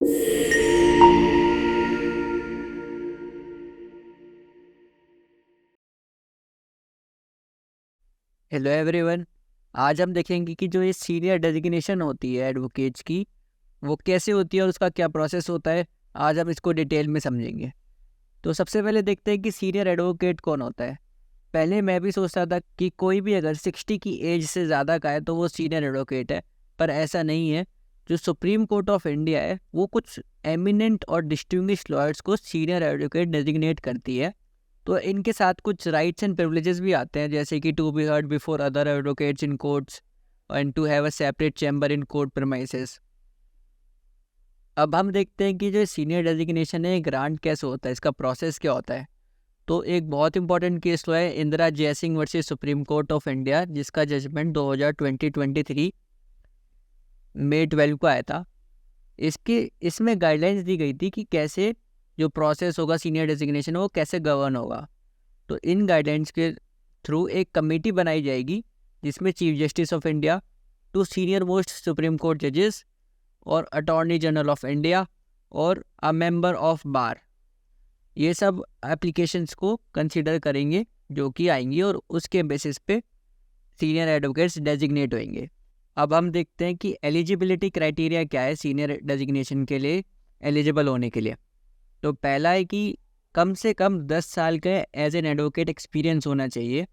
Hello everyone. आज हम देखेंगे कि जो ये सीनियर डेजिग्नेशन होती है एडवोकेट्स की, वो कैसे होती है और उसका क्या प्रोसेस होता है। आज हम इसको डिटेल में समझेंगे। तो सबसे पहले देखते हैं कि सीनियर एडवोकेट कौन होता है। पहले मैं भी सोचता था कि कोई भी अगर 60 की एज से ज़्यादा का है तो वो सीनियर एडवोकेट है, पर ऐसा नहीं है। जो सुप्रीम कोर्ट ऑफ इंडिया है वो कुछ एमिनेंट और डिस्टिंग्विश्ड लॉयर्स को सीनियर एडवोकेट डेजिग्नेट करती है। तो इनके साथ कुछ राइट्स एंड प्रिविलेजेस भी आते हैं, जैसे कि to be heard before other advocates in courts and to have a separate chamber in court premises. अब हम देखते हैं कि जो सीनियर डेजिग्नेशन है ग्रांट कैसे होता है, इसका प्रोसेस क्या होता है। तो एक बहुत इंपॉर्टेंट केस हुआ है Indira Jaising versus supreme court of India, जिसका जजमेंट 2023 मई 12 को आया था। इसमें गाइडलाइंस दी गई थी कि कैसे जो प्रोसेस होगा सीनियर डेजिग्नेशन वो कैसे गवर्न होगा। तो इन गाइडलाइंस के थ्रू एक कमेटी बनाई जाएगी जिसमें chief justice of India, two senior most supreme court जजेस और अटॉर्नी जनरल ऑफ इंडिया और अ मेंबर ऑफ बार, ये सब एप्लीकेशंस को कंसिडर करेंगे जो कि आएंगी और उसके बेसिस पे सीनियर एडवोकेट्स डेजिग्नेट होंगे। अब हम देखते हैं कि एलिजिबिलिटी क्राइटेरिया क्या है सीनियर डेजिग्नेशन के लिए एलिजिबल होने के लिए। तो पहला है कि कम से कम 10 साल का एज एन एडवोकेट एक्सपीरियंस होना चाहिए,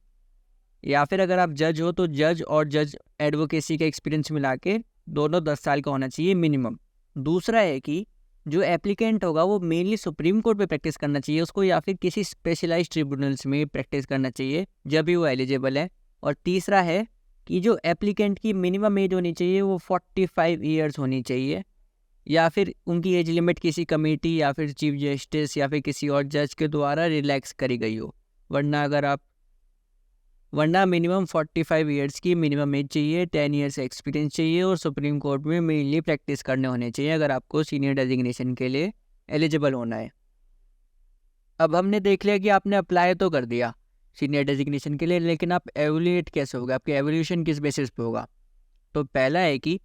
या फिर अगर आप जज हो तो जज और जज एडवोकेसी का एक्सपीरियंस मिला के दोनों 10 साल का होना चाहिए मिनिमम। दूसरा है कि जो एप्लीकेंट होगा वो मेनली सुप्रीम कोर्ट पे प्रैक्टिस करना चाहिए उसको, या फिर किसी स्पेशलाइज्ड ट्रिब्यूनल्स में प्रैक्टिस करना चाहिए जब भी वो एलिजिबल है। और तीसरा है कि जो एप्लीकेंट की मिनिमम एज होनी चाहिए वो 45 ईयर्स होनी चाहिए, या फिर उनकी एज लिमिट किसी कमेटी या फिर चीफ जस्टिस या फिर किसी और जज के द्वारा रिलैक्स करी गई हो। वरना मिनिमम 45 ईयर्स की मिनिमम एज चाहिए, 10 ईयर्स एक्सपीरियंस चाहिए और सुप्रीम कोर्ट में मेनली प्रैक्टिस करने होने चाहिए अगर आपको सीनियर डेजिग्नेशन के लिए एलिजिबल होना है। अब हमने देख लिया कि आपने अप्लाई तो कर दिया सीनियर डेजिग्नेशन के लिए, लेकिन आप एवल्यूएट कैसे होगा, आपकी एवल्यूशन किस बेसिस पे होगा। तो पहला है कि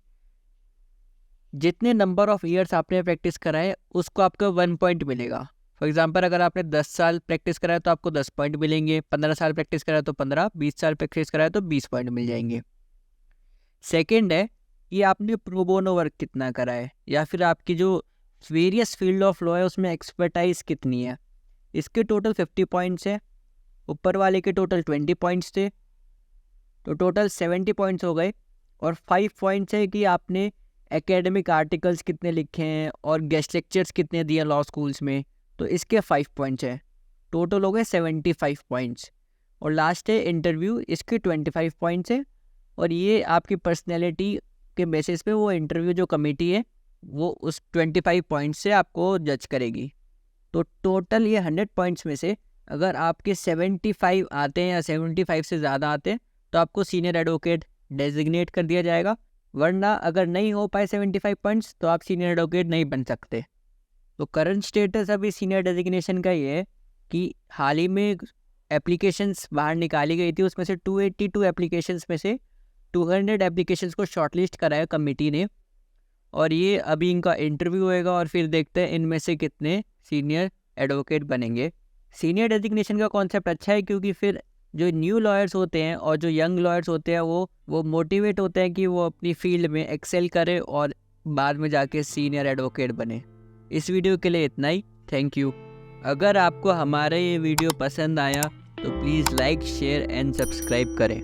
जितने नंबर ऑफ ईयर्स आपने प्रैक्टिस कराए उसको आपको 1 पॉइंट मिलेगा। फॉर एग्जांपल अगर आपने 10 साल प्रैक्टिस कराया तो आपको 10 पॉइंट मिलेंगे, 15 साल प्रैक्टिस कराया तो 15, 20 साल प्रैक्टिस कराया तो 20 पॉइंट मिल जाएंगे। सेकंड है कि आपने प्रो बोनो वर्क कितना करा है, या फिर आपकी जो वेरियस फील्ड ऑफ लॉ है उसमें एक्सपर्टाइज कितनी है। इसके टोटल 50 पॉइंट्स है, ऊपर वाले के टोटल 20 पॉइंट्स थे, तो टोटल 70 पॉइंट्स हो गए। और 5 पॉइंट्स है कि आपने एकेडमिक आर्टिकल्स कितने लिखे हैं और गेस्ट लेक्चर्स कितने दिए लॉ स्कूल्स में, तो इसके 5 पॉइंट्स हैं। टोटल हो गए 75 पॉइंट्स। और लास्ट है इंटरव्यू, इसके 25 पॉइंट्स है। और ये आपकी पर्सनैलिटी के बेसिस पे वो इंटरव्यू जो कमेटी है वो उस 25 पॉइंट्स से आपको जज करेगी। तो टोटल ये 100 पॉइंट्स में से अगर आपके 75 आते हैं या 75 से ज़्यादा आते हैं तो आपको सीनियर एडवोकेट डेजिग्नेट कर दिया जाएगा, वरना अगर नहीं हो पाए 75 पॉइंट्स तो आप सीनियर एडवोकेट नहीं बन सकते। तो करंट स्टेटस अभी सीनियर डेजिग्नेशन का ये है कि हाल ही में एप्लीकेशंस बाहर निकाली गई थी, उसमें से 282 एप्लीकेशंस में से 200 एप्लीकेशंस को शॉर्टलिस्ट कराया कमेटी ने, और ये अभी इनका इंटरव्यू होएगा और फिर देखते हैं इनमें से कितने सीनियर एडवोकेट बनेंगे। सीनियर डेजिग्नेशन का कॉन्सेप्ट अच्छा है क्योंकि फिर जो न्यू लॉयर्स होते हैं और जो यंग लॉयर्स होते हैं वो मोटिवेट होते हैं कि वो अपनी फील्ड में एक्सेल करें और बाद में जाके सीनियर एडवोकेट बने। इस वीडियो के लिए इतना ही, थैंक यू। अगर आपको हमारा ये वीडियो पसंद आया तो please like, share and subscribe करें।